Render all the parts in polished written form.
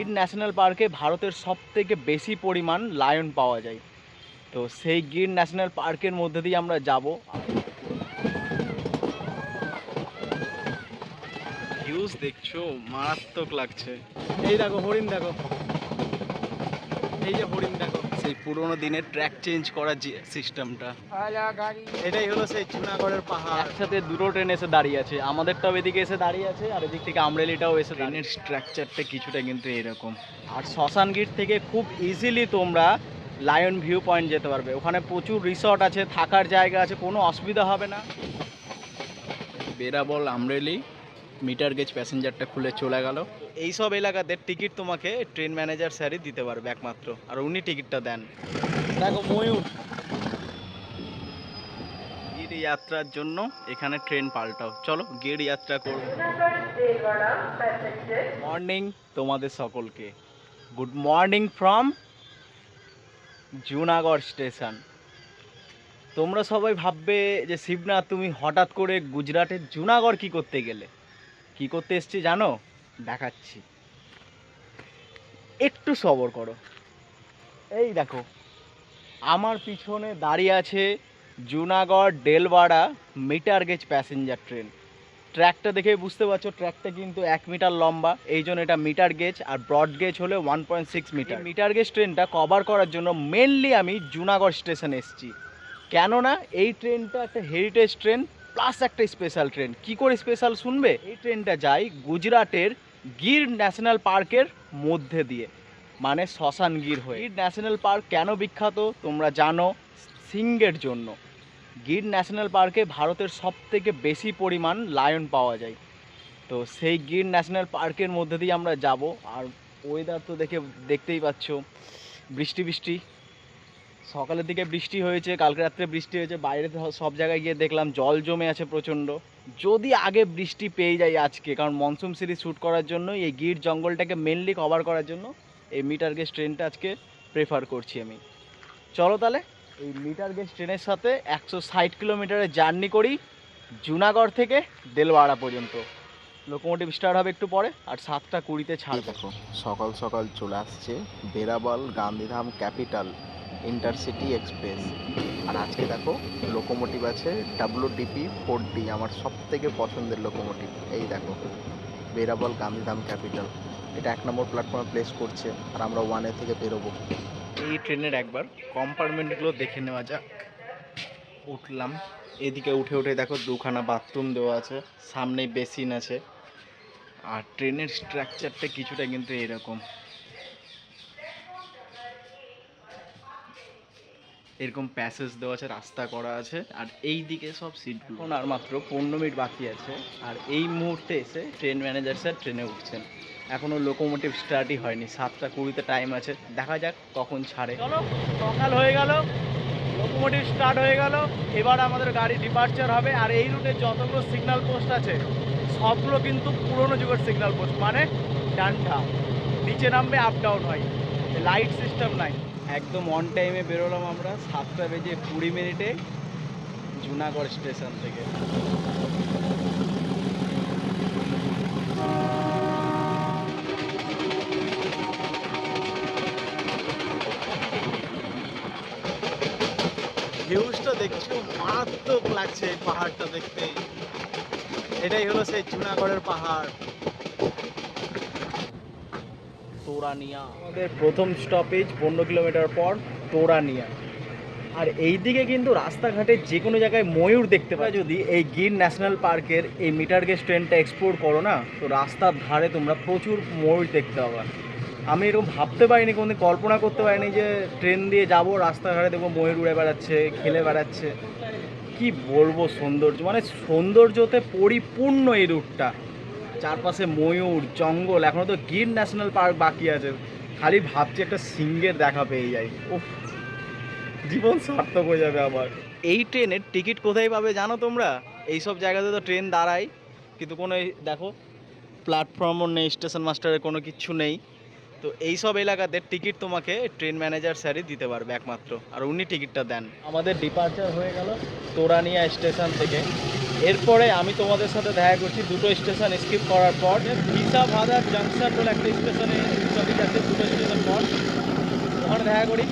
Gir national পার্কে ভারতের সবথেকে বেশি পরিমাণ লায়ন পাওয়া যায়। তো সেই গির ন্যাশনাল পার্কের মধ্যে দিয়ে আমরা যাব। ভিউজ দেখছো, মারাত্মক লাগছে। এই দেখো হরিণ, দেখো এই যে হরিণ, দেখো সেই পুরোনো দিনের ট্র্যাক চেঞ্জ করার যে সিস্টেমটা, এটাই হলো সেই জুনাগড়ের পাহাড়। একসাথে দুটো ট্রেন এসে দাঁড়িয়ে আছে, আমাদেরটাও এদিকে এসে দাঁড়িয়ে আছে আর এদিক থেকে আমরেলিটাও এসে। ট্রেনের স্ট্রাকচারটা কিছুটা কিন্তু এরকম। আর শ্মশানগির থেকে খুব ইজিলি তোমরা লায়ন ভিউ পয়েন্ট যেতে পারবে। ওখানে প্রচুর রিসর্ট আছে, থাকার জায়গা আছে, কোনো অসুবিধা হবে না। বেরাবল আমরেলি মিটার গেজ প্যাসেঞ্জারটা খুলে চলে গেল। এইসব এলাকাতে টিকিট তোমাকে ট্রেন ম্যানেজার স্যারই দিতে পারবে একমাত্র, আর উনি টিকিটটা দেন। দেখো ময়ূর। গির যাত্রার জন্য এখানে ট্রেন পাল্টাও, চলো গির যাত্রা করব। মর্নিং তোমাদের সকলকে, good morning from Junagadh station. তোমরা সবাই ভাববে যে শিবনাথ তুমি হঠাৎ করে গুজরাটের জুনাগড় কি করতে গেলে? কি করতে এসছি জানো? দেখাচ্ছি, একটু সবর করো। এই দেখো আমার পিছনে দাঁড়িয়ে আছে Junagadh Delwada meter gauge passenger train. ট্র্যাকটা দেখে বুঝতে পারছো, ট্র্যাকটা কিন্তু 1 মিটার লম্বা, এই জন্য এটা মিটার গেজ, আর ব্রড গেজ হলে 1.6 মিটার। মিটার গেজ ট্রেনটা কভার করার জন্য মেনলি আমি জুনাগড় স্টেশনে এসেছি, কেননা এই ট্রেনটা একটা হেরিটেজ ট্রেন প্লাস একটা স্পেশাল ট্রেন। কি করে স্পেশাল শুনবে? এই ট্রেনটা যায় গুজরাটের গির ন্যাশনাল পার্কের মধ্যে দিয়ে, মানে শ্মশানগির হয়ে। গির ন্যাশনাল পার্ক কেন বিখ্যাত তোমরা জানো? সিংহের জন্য। গির ন্যাশনাল পার্কে ভারতের সবথেকে বেশি পরিমাণ লায়ন পাওয়া যায়। তো সেই গির ন্যাশনাল পার্কের মধ্যে দিয়ে আমরা যাব। আর ওয়েদার তো দেখতেই পাচ্ছ, বৃষ্টি বৃষ্টি। সকালের দিকে বৃষ্টি হয়েছে, কালকে রাত্রে বৃষ্টি হয়েছে, বাইরে সব জায়গায় গিয়ে দেখলাম জল জমে আছে প্রচণ্ড। যদি আগে বৃষ্টি পেয়ে যাই আজকে, কারণ মনসুন সিরিজ শ্যুট করার জন্য এই গির জঙ্গলটাকে মেনলি কভার করার জন্য এই মিটার গেজ ট্রেনটা আজকে প্রেফার করছি আমি। চলো তাহলে এই মিটার গেজ ট্রেনের সাথে 160 কিলোমিটারের জার্নি করি জুনাগড় থেকে দেলওয়াড়া পর্যন্ত। লোকোমোটিভ স্টার্ট হবে একটু পরে, আর 7:20 ছাড়বে। দেখো সকাল সকাল চলে আসছে বেরাবল গান্ধীধাম ক্যাপিটাল ইন্টারসিটি এক্সপ্রেস। আর আজকে দেখো লোকোমোটিভ আছে WDP 4D, আমার সব থেকে পছন্দের লোকোমোটিভ। এই দেখো বেরাবল গান্ধীধাম ক্যাপিটাল, এটা 1 নম্বর প্ল্যাটফর্মে প্লেস করছে, আর আমরা 1A থেকে বেরোবো। এই ট্রেনের একবার কম্পার্টমেন্টগুলো দেখে নেওয়া যাক। উঠলাম, এদিকে উঠে উঠে দেখো 2খানা বাথরুম দেওয়া আছে, সামনেই বেসিন আছে। আর ট্রেনের স্ট্রাকচারটা কিছুটা কিন্তু এরকম, এরকম প্যাসেজ দেওয়া আছে, রাস্তা করা আছে, আর এই দিকে সব সিটগুলো। এখন আর মাত্র 15 মিনিট বাকি আছে, আর এই মুহূর্তে এসে ট্রেন ম্যানেজার স্যার ট্রেনে উঠছেন। এখনও লোকোমোটিভ স্টার্টই হয়নি, 7:20 টাইম আছে, দেখা যাক কখন ছাড়ে। চলো, সকাল হয়ে গেল, লোকোমোটিভ স্টার্ট হয়ে গেল, এবার আমাদের গাড়ি ডিপার্চার হবে। আর এই রুটে যতগুলো সিগন্যাল পোস্ট আছে সবগুলো কিন্তু পুরনো যুগের সিগন্যাল পোস্ট, মানে ডান্ডা, নিচে নামবে আপ ডাউন হয়, লাইট সিস্টেম নাই। একদম অন টাইমে বেরোলাম আমরা 7:20 জুনাগড় স্টেশন থেকে। ভিউজটা দেখছো, মারাত্মক লাগছে এই পাহাড়টা দেখতে। এটাই হলো সেই জুনাগড়ের পাহাড়, তোরানিয়া। আমাদের প্রথম স্টপেজ 15 কিলোমিটার পর তোরানিয়া। আর এই দিকে কিন্তু রাস্তাঘাটে যে কোনো জায়গায় ময়ূর দেখতে পাই। যদি এই গির ন্যাশনাল পার্কের এই মিটার গেজ ট্রেনটা এক্সপ্লোর করো না, তো রাস্তার ধারে তোমরা প্রচুর ময়ূর দেখতে পাবা। আমি এরকম ভাবতে পারিনি, কোনোদিন কল্পনা করতে পারিনি যে ট্রেন দিয়ে যাব, রাস্তাঘাটে দেখবো ময়ূর উড়ে বেড়াচ্ছে, খেলে বেড়াচ্ছে। কি বলবো, সৌন্দর্য মানে সৌন্দর্যতে পরিপূর্ণ এই রুটটা। চারপাশে ময়ূর, জঙ্গল, এখনও তো গির ন্যাশনাল পার্ক বাকি আছে। খালি ভাবছি একটা সিংহের দেখা পেয়ে যাই, ওহ, জীবন সার্থক হয়ে যাবে আমার। এই ট্রেনের টিকিট কোথায় পাবে জানো তোমরা? এইসব জায়গাতে তো ট্রেন দাঁড়ায়, কিন্তু কোনো দেখো প্ল্যাটফর্মও নেই, স্টেশন মাস্টারের কোনো কিচ্ছু নেই। তো এইসব এলাকাতে টিকিট তোমাকে ট্রেন ম্যানেজার স্যারই দিতে পারবে একমাত্র, আর উনি টিকিটটা দেন। আমাদের ডিপার্চার হয়ে গেল তোরানিয়া স্টেশন থেকে। এরপরে আমি তোমাদের সাথে দেখা করছি দুটো স্টেশন স্কিপ করার পর ভিসাভাদার জাংশন বলে একটা স্টেশনে পোস্ট অফিস আছে 2টো স্টেশন পর, ওখানে দেখা করি।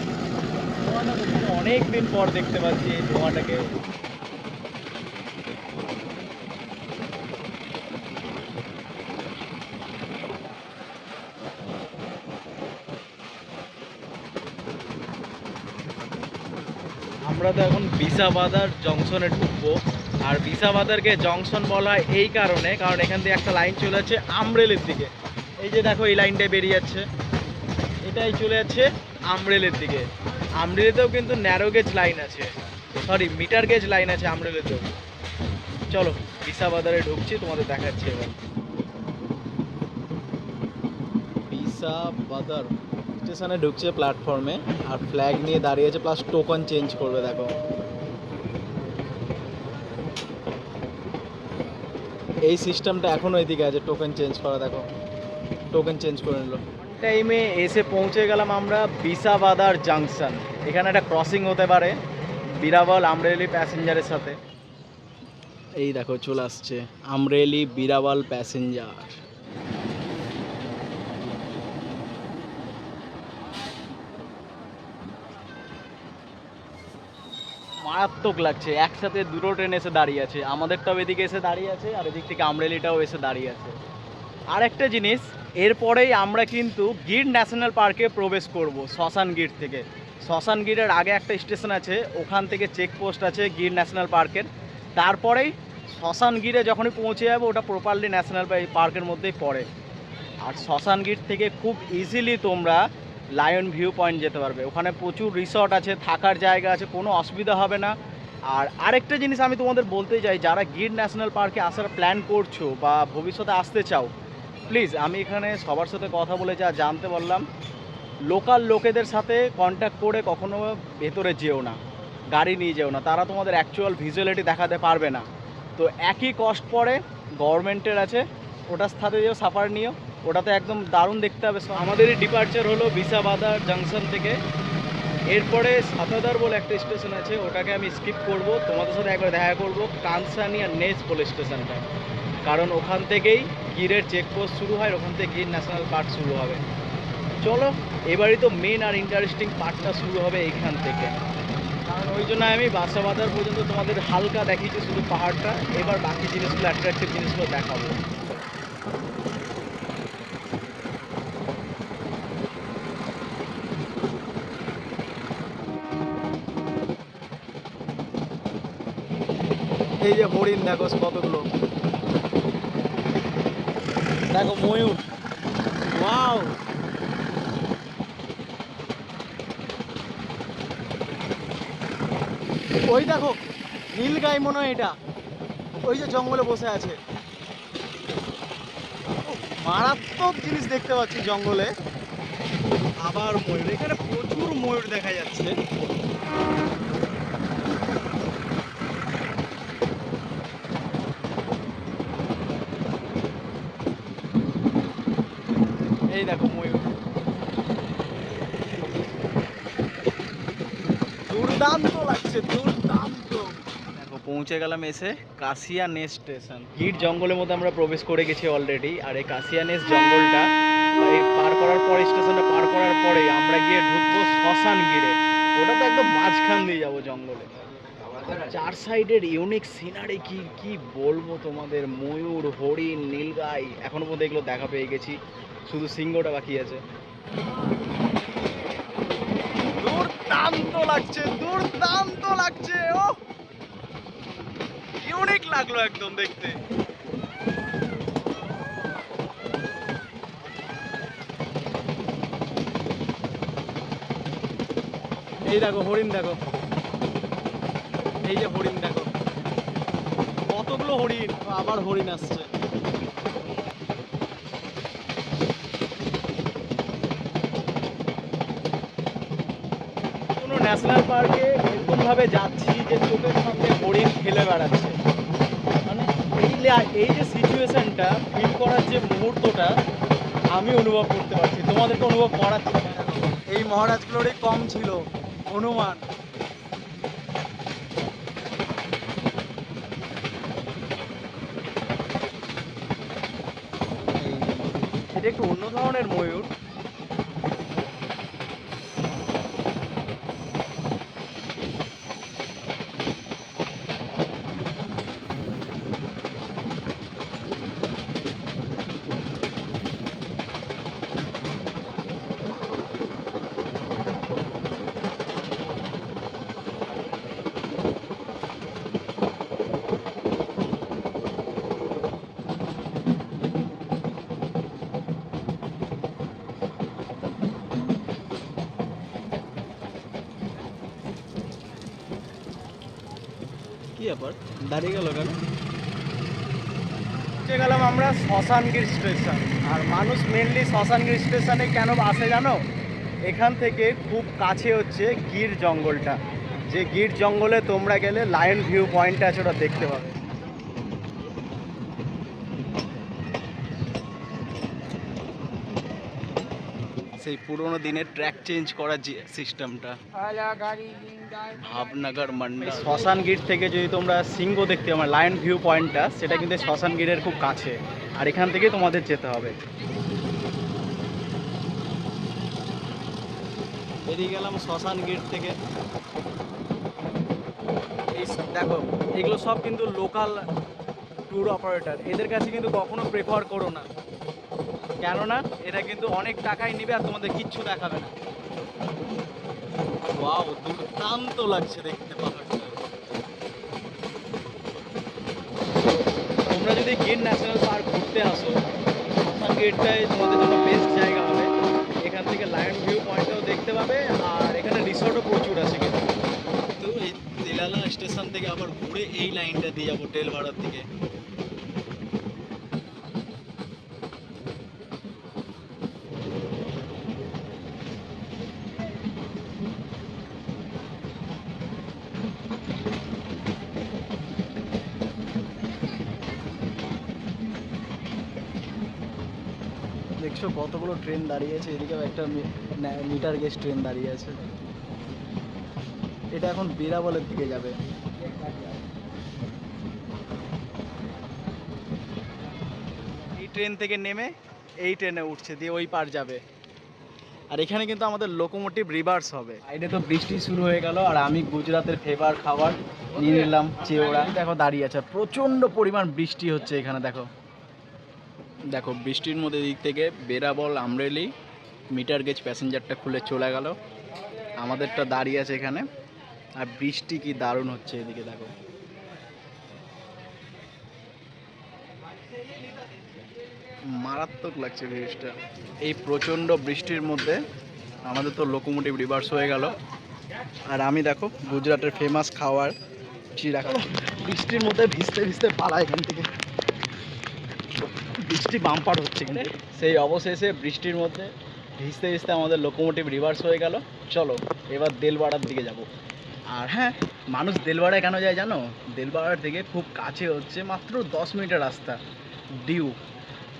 ধোঁয়াটা অনেক দিন পর দেখতে পাচ্ছি এই ধোঁয়াটাকে। আমরা তো এখন বিসাবাদার জংশনে ঢুকবো। আর বিসাবাদারকে জংশন বলা হয় এই কারণে, কারণ এখান দিয়ে একটা লাইন চলে যাচ্ছে আমরেলের দিকে। এই যে দেখো এই লাইনটাই বেরিয়ে যাচ্ছে, এটাই চলে যাচ্ছে আমরেলের দিকে। আমরেলেতেও কিন্তু ন্যারো গেজ লাইন আছে, সরি মিটার গেজ লাইন আছে আমরেলেতেও। চলো বিসাবাদারে ঢুকছি, তোমাদের দেখাচ্ছি এবার। বিসাবাদার স্টেশনে ঢুকছে প্ল্যাটফর্মে, আর ফ্ল্যাগ নিয়ে দাঁড়িয়ে আছে, প্লাস টোকন চেঞ্জ করবে। দেখো এই সিস্টেমটা এখনও এদিকে আছে, টোকেন চেঞ্জ করা। দেখো টোকেন চেঞ্জ করে নিল। টাইমে এসে পৌঁছে গেলাম আমরা বিসাবাদার জাংশন। এখানে একটা ক্রসিং হতে পারে বিরাবল আমরেলি প্যাসেঞ্জারের সাথে। এই দেখো চলে আসছে আমরেলি বিরাবল প্যাসেঞ্জার। মারাত্মক লাগছে, একসাথে দুটো ট্রেন এসে দাঁড়িয়ে আছে। আমাদেরটাও এদিকে এসে দাঁড়িয়ে আছে, আর এদিক থেকে আমরেলিটাও এসে দাঁড়িয়ে আছে। আর একটা জিনিস, এরপরেই আমরা কিন্তু গির ন্যাশনাল পার্কে প্রবেশ করব শ্মশান গির থেকে। শ্মশান গিরের আগে একটা স্টেশন আছে, ওখান থেকে চেকপোস্ট আছে গির ন্যাশনাল পার্কের। তারপরেই শ্মশান গিরে যখনই পৌঁছে যাবো, ওটা প্রপারলি ন্যাশনাল পার্কের মধ্যেই পড়ে। আর শ্মশান গির থেকে খুব ইজিলি তোমরা লায়ন ভিউ পয়েন্ট যেতে পারবে। ওখানে প্রচুর রিসর্ট আছে, থাকার জায়গা আছে, কোনো অসুবিধা হবে না। আর আরেকটা জিনিস আমি তোমাদের বলতে চাই, যারা গির ন্যাশনাল পার্কে আসার প্ল্যান করছো বা ভবিষ্যতে আসতে চাও, প্লিজ, আমি এখানে সবার সাথে কথা বলে যা জানতে পারলাম, লোকাল লোকেদের সাথে কন্ট্যাক্ট করে কখনো ভেতরে যেও না, গাড়ি নিয়ে যেও না, তারা তোমাদের অ্যাকচুয়াল ভিজুয়ালিটি দেখাতে পারবে না। তো একই কস্ট পড়ে গভর্নমেন্টের আছে, ওটার সাথে যেও, সাফার নিও, ওটাতে একদম দারুণ দেখতে হবে। আমাদেরই ডিপার্চার হলো বিসাবাদার জাংশন থেকে। এরপরে সাতাদার বলে একটা স্টেশন আছে, ওটাকে আমি স্কিপ করব, তোমাদের সাথে একবার দেখা করব কানসানিয়া নেস বলে স্টেশনটা, কারণ ওখান থেকেই গিরের চেকপোস্ট শুরু হয়, ওখান থেকে গির ন্যাশনাল পার্ক শুরু হবে। চলো এবারই তো মেন আর ইন্টারেস্টিং পার্টটা শুরু হবে এইখান থেকে, কারণ ওই জন্য আমি বাসাবাদার পর্যন্ত তোমাদের হালকা দেখিয়েছি শুধু পাহাড়টা। এবার বাকি জিনিসগুলো, অ্যাট্রাকটিভ জিনিসগুলো দেখাবো। এই যে হরিণ দেখো কতগুলো, দেখো ময়ূর, ওয়াও। ওই দেখো নীলগাই মনে হয় এটা, ওই যে জঙ্গলে বসে আছে। মারাত্মক জিনিস দেখতে পাচ্ছি জঙ্গলে। আবার ময়ূর, এখানে প্রচুর ময়ূর দেখা যাচ্ছে। এই দেখো ময়ূর, দুর্দান্ত লাগছে, দুর্দান্ত। দেখো পৌঁছে গেলাম এসে কাশিয়া নেস স্টেশন। গির জঙ্গলের মধ্যে আমরা প্রবেশ করে গেছি অলরেডি। আর এই কাশিয়া নেস জঙ্গলটা এই পার করার পর, স্টেশনটা পার করার পরে আমরা গিয়ে ঢুকবো শ্মশান গিরে। ওটা তো একদম মাঝখান দিয়ে যাবো জঙ্গলে। চার সাইডের ইউনিক সিনারি, কি কি বলবো তোমাদের, ময়ূর, হরিণ, নীলগাই, এখনো পর্যন্ত এগুলো দেখা পেয়ে গেছি, শুধু সিংহটা বাকি আছে। দুর্দান্ত লাগছে, দুর্দান্ত লাগছে, ও ইউনিক লাগলো একদম দেখতে। এই দেখো হরিণ, দেখো এই যে হরিণ, দেখো কতগুলো হরিণ, আবার হরিণ আসছে। কোনো ন্যাশনাল পার্কে এরকম ভাবে যাচ্ছি যে চোখের সামনে হরিণ খেলে বেড়াচ্ছে, মানে এই যে সিচুয়েশনটা ফিল করার যে মুহূর্তটা আমি অনুভব করতে পারছি, তোমাদেরকে অনুভব করাচ্ছি। এই মহারাজগুলোরই কম ছিল অনুমান। এটা একটু অন্য ধরনের ময়ূর, ব্যাপার, দাঁড়িয়ে গেল কেন? গেলাম আমরা শ্মশানগির স্টেশন। আর মানুষ মেনলি শ্মশানগির স্টেশনে কেন আসে জানো? এখান থেকে খুব কাছে হচ্ছে গির জঙ্গলটা, যে গির জঙ্গলে তোমরা গেলে লায়ন ভিউ পয়েন্ট আছে, ওটা দেখতে পাবে। সেই পুরোনো দিনের ট্র্যাক চেঞ্জ করার যে সিস্টেমটা, ভাবনগর মন্ডল। শ্মশান গির থেকে যদি তোমরা সিংহ দেখতে আমার লায়ন ভিউ পয়েন্টটা, সেটা কিন্তু শ্মশান গিরের খুব কাছে, আর এখান থেকে তোমাদের যেতে হবে। বেরিয়ে গেলাম শ্মশান গির থেকে। এই দেখো, এগুলো সব কিন্তু লোকাল ট্যুর অপারেটর, এদের কাছে কিন্তু কখনো প্রেফার করো না, কেননা এরা কিন্তু অনেক টাকাই নেবে আর তোমাদের কিচ্ছু দেখাবে না। ওয়াও, দুর্দান্ত লাগছে দেখতে পাহাড়টা। তোমরা যদি গির ন্যাশনাল পার্ক ঘুরতে আসো, শ্মশান গিরটাই তোমাদের জন্য বেস্ট জায়গা হবে। এখান থেকে লায়ন ভিউ পয়েন্টটাও দেখতে পাবে, আর এখানে রিসর্টও প্রচুর আছে কিন্তু। তো এই তেলালা স্টেশন থেকে আবার ঘুরে এই লাইনটা দিয়ে যাবো টেলভাড়ার দিকে। দেখছো কতগুলো ট্রেন দাঁড়িয়ে আছে, এদিকেও একটা মিটার গেজ ট্রেন দাঁড়িয়ে আছে। এটা এখন বেরাবলের দিকে যাবে। এই ট্রেন থেকে নেমে এই ট্রেনে উঠছে, দিয়ে ওই পার যাবে। আর এখানে কিন্তু আমাদের লোকোমোটিভ রিভার্স হবে। সাইডে তো বৃষ্টি শুরু হয়ে গেল, আর আমি গুজরাতের ফেভার খাবার নিয়ে নিলাম চেওড়া। দেখো দাঁড়িয়ে আছে, প্রচণ্ড পরিমাণ বৃষ্টি হচ্ছে এখানে। দেখো দেখো বৃষ্টির মধ্যে দিক থেকে বেরাবল আমরেলি মিটার গেজ প্যাসেঞ্জারটা খুলে চলে গেল, আমাদেরটা দাঁড়িয়ে আছে এখানে। আর বৃষ্টি কি দারুণ হচ্ছে এদিকে, দেখো মারাত্মক লাগছে ভিউজটা। এই প্রচণ্ড বৃষ্টির মধ্যে আমাদের তো লোকোমোটিভ রিভার্স হয়ে গেল, আর আমি দেখো গুজরাটের ফেমাস খাবার চিড়া খাচ্ছি। বৃষ্টির মধ্যে ভিজতে ভিজতে পালা এখান থেকে, বৃষ্টি বাম্পার হচ্ছে কিন্তু। সেই অবশেষে বৃষ্টির মধ্যে ভিজতে ভিজতে আমাদের লোকোমোটিভ রিভার্স হয়ে গেল। চলো এবার দেলবাড়ার দিকে যাব। আর হ্যাঁ, মানুষ দেলবাড়ায় কেন যায় জানো? দেলবাড়ার থেকে খুব কাছে হচ্ছে, মাত্র 10 মিনিটের রাস্তা, ডিউ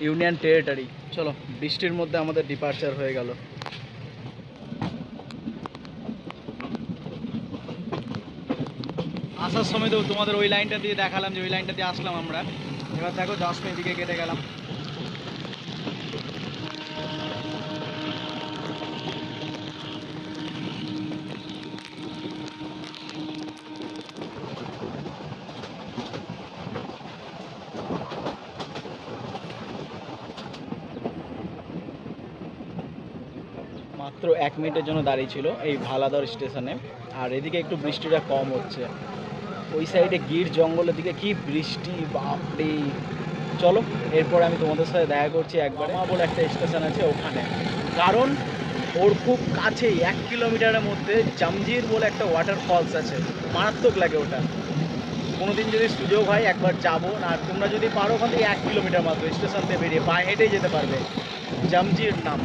ইউনিয়ন টেরিটরি। চলো, বৃষ্টির মধ্যে আমাদের ডিপার্চার হয়ে গেল। আসার সময় তো তোমাদের ওই লাইনটা দিয়ে দেখালাম যে ওই লাইনটা দিয়ে আসলাম আমরা। এবার দেখো 10 মিনিট দিকে কেটে গেলাম। মাত্র 1 মিনিটের জন্য দাঁড়িয়ে ছিল এই ভালাদর স্টেশনে। আর এদিকে একটু বৃষ্টিটা কম হচ্ছে, ওই সাইডে গির জঙ্গলের দিকে কি বৃষ্টি, বাপরে। চলো এরপর আমি তোমাদের সাথে দেখা করছি একবার বলে একটা স্টেশন আছে ওখানে, কারণ ওর খুব কাছেই 1 কিলোমিটারের মধ্যে জামজির বলে একটা ওয়াটার ফলস আছে, মারাত্মক লাগে ওটা। কোনোদিন যদি সুযোগ হয় একবার যাবো। আর তোমরা যদি পারো ওখান থেকে 1 কিলোমিটার মাত্র স্টেশন থেকে বেরিয়ে পায়ে হেঁটেই যেতে পারবে, জামজির নাম।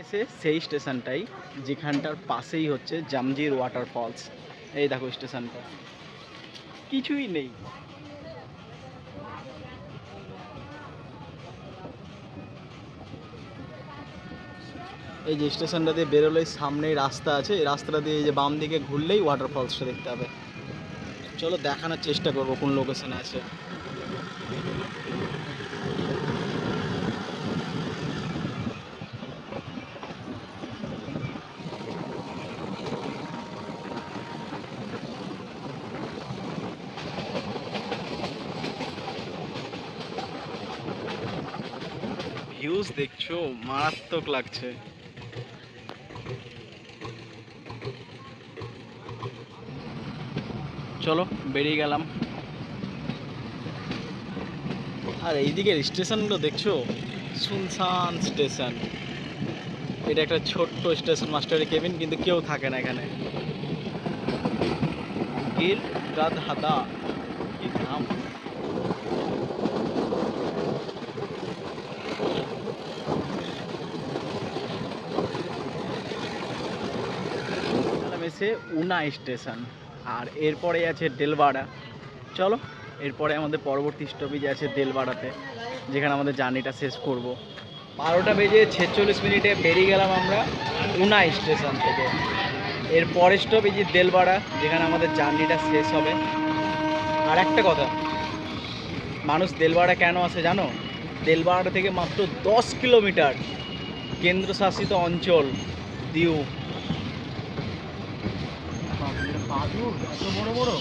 এসে সেই স্টেশনটাই যেখানটার পাশেই হচ্ছে জামজির ওয়াটার ফলস। এই দেখো স্টেশনটা, কিছুই নেই। এই যে স্টেশনটা দিয়ে বেরোলেই সামনেই রাস্তা আছে, এই রাস্তাটা দিয়ে এই যে বাম দিকে ঘুরলেই ওয়াটার ফলসটা দেখতে হবে। চলো দেখানোর চেষ্টা করবো কোন লোকেশনে আছে। ভিউজ দেখছো, মারাত্মক লাগছে। চলো বেরিয়ে গেলাম। আর এইদিকের স্টেশনগুলো দেখছো, শুনশান স্টেশন। এটা একটা ছোট্ট স্টেশন মাস্টারের কেবিন, কিন্তু কেউ থাকে না এখানে। গিল গাদহাদা কি নাম। এসে উনা স্টেশন, আর এরপরে আছে দেলওয়াড়া। চলো, এরপরে আমাদের পরবর্তী স্টপেজ আছে দেলওয়াড়াতে, যেখানে আমাদের জার্নিটা শেষ করব। 12:46 বেরিয়ে গেলাম আমরা উনা স্টেশন থেকে। এর পরের স্টপেজ দেলওয়াড়া, যেখানে আমাদের জার্নিটা শেষ হবে। আর একটা কথা, মানুষ দেলওয়াড়া কেন আসে জানো? দেলওয়াড়া থেকে মাত্র 10 কিলোমিটার কেন্দ্রশাসিত অঞ্চল দিউ। এত বড় বড়,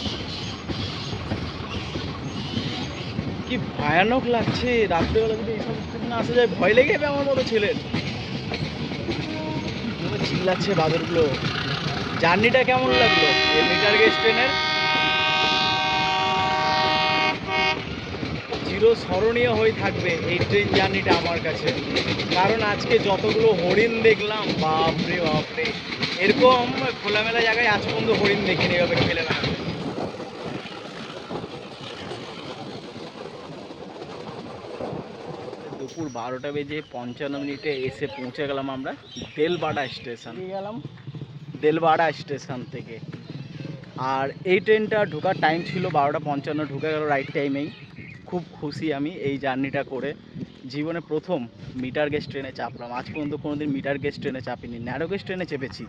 কি ভয়ানক লাগছে। রাত্রেবেলা যদি এইসব স্টেশনে আসা যায়, ভয় লেগে যাবে আমার মতো ছেলের। চিল্লাচ্ছে বাদরগুলো। জার্নিটা কেমন লাগলো এই মিটার গেজ ট্রেনের? চিরস্মরণীয় হয়ে থাকবে এই ট্রেন জার্নিটা আমার কাছে। কারণ আজকে যতগুলো হরিণ দেখলাম, বাপরে বাপরে, এরকম খোলামেলা জায়গায় আজ পর্যন্ত হরিণ দেখিনি এভাবে ফেলে না। দুপুর 12:55 এসে পৌঁছে গেলাম আমরা দেলওয়াড়া স্টেশন। দেলওয়াড়া স্টেশন থেকে। আর এই ট্রেনটা ঢোকার টাইম ছিল 12:55, ঢুকে গেল রাইট টাইমেই। খুব খুশি আমি এই জার্নিটা করে। জীবনে প্রথম মিটার গেজ ট্রেনে চাপলাম। আজ পর্যন্ত কোনোদিন মিটার গেজ ট্রেনে চাপিনি, ন্যারো গেজ ট্রেনে চেপেছি,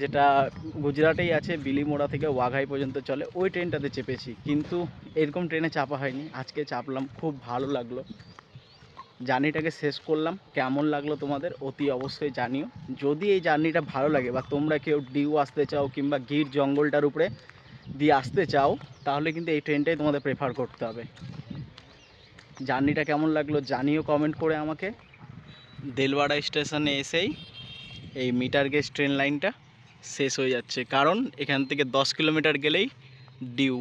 যেটা গুজরাটেই আছে, বিলিমোড়া থেকে ওয়াঘাই পর্যন্ত চলে, ওই ট্রেনটাতে চেপেছি। কিন্তু এরকম ট্রেনে চাপা হয়নি, আজকে চাপলাম, খুব ভালো লাগলো। জার্নিটাকে শেষ করলাম। কেমন লাগলো তোমাদের অতি অবশ্যই জানিও। যদি এই জার্নিটা ভালো লাগে, বা তোমরা কেউ ডিউ আসতে চাও কিংবা গির জঙ্গলটার উপরে দিয়ে আসতে চাও, তাহলে কিন্তু এই ট্রেনটাই তোমাদের প্রেফার করতে হবে। জার্নিটা কেমন লাগলো জানিও কমেন্ট করে আমাকে। দেলওয়াড়া স্টেশনে এসেই এই মিটার গেজ ট্রেন লাইনটা শেষ হয়ে যাচ্ছে, কারণ এখান থেকে 10 কিলোমিটার গেলেই ডিউ।